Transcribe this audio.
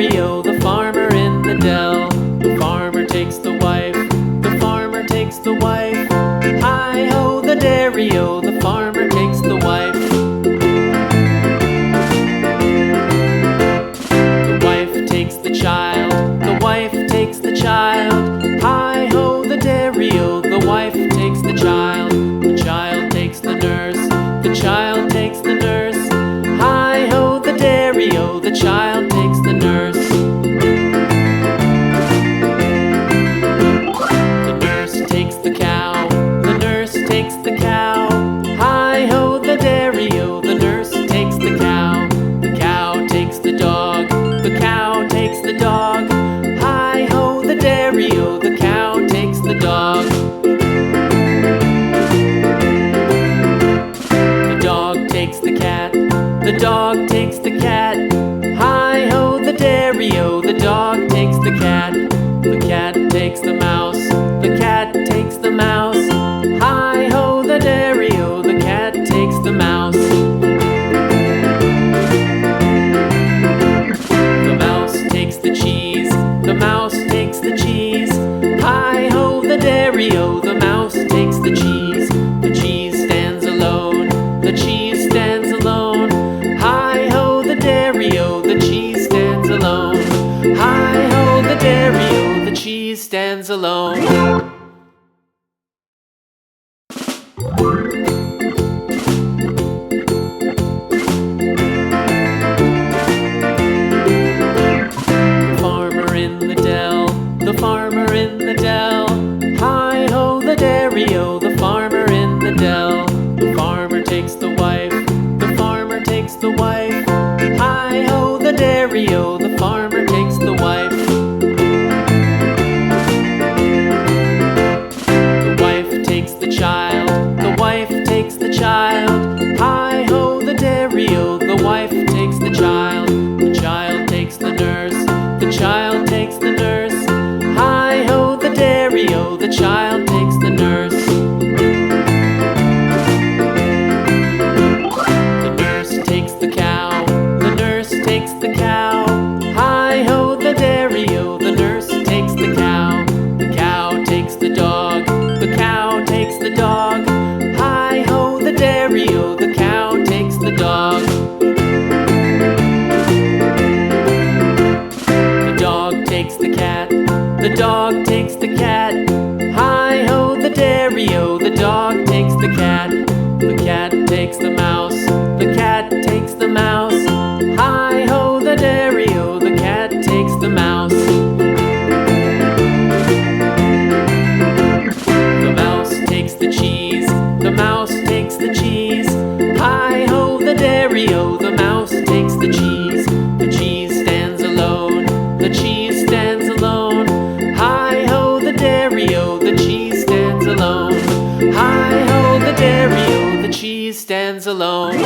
dairy-o, the farmer in the dell. The farmer takes the wife, the farmer takes the wife. Hi-ho, the dairy-o, the farmer takes the wife. The wife takes the child, the wife takes the child. Hi-ho, the dairy-o, the wife takes the child. The child takes the nurse, the child takes the nurse. Hi-ho, the dairy-o, the child takes the nurse. The nurse takes the cow, the nurse takes the cow. Hi-ho, the dairy-o, the nurse takes the cow. The cow takes the dog, the cow takes the dog. Hi-ho, the dairy-o, the cow takes the dog. The dog takes the cat, the dog takes the cat. Hi-ho, the dairy-o, the dog takes the cat. The cat takes the mouse, the cat takes the mouse. Hi-ho, the dairy-o, the cat takes the mouse. The mouse takes the cheese, the mouse takes the cheese. Hi-ho, the dairy-o, the mouse takes the cheese. The cheese stands alone, the cheese stands alone. Hi-ho, the dairy-o, the cheese stands alone. Hi-ho, the dairy-o, the cheese stands alone. The farmer in the dell, the farmer in the dell. Hi-ho, the dairy-o, the farmer in the dell. The farmer takes the wife, the farmer takes the wife. Hi-ho, the dairy-o, the farmer takes the wife. The wife takes the child, the wife takes the child. Hi-ho, the dairy-o, the wife takes the child. The child takes the nurse, the child takes the nurse. Hi-ho, the dairy-o, the child takes the nurse. The nurse takes the cow, the nurse takes the cow. Hi-ho, the dairy-o, the nurse takes the cow. The cow takes the dog, the cow takes the dog. Hi-ho, the dairy-o, the cow takes the dog. The dog takes the cat, the dog takes the cat. Hi-ho, the dairy-o, the dog takes the cat. The cat takes the mouse, the cat takes the mouse. Hi-ho, the dairy-o, the cat takes the mouse. The mouse takes the cheese, the mouse takes the cheese. Hi-ho, the dairy-o, the mouse takes the cheese. The cheese stands alone, the cheese stands alone. Hi-ho, the dairy-o, the cheese stands alone. Hi-ho, the dairy-o, the cheese stands alone.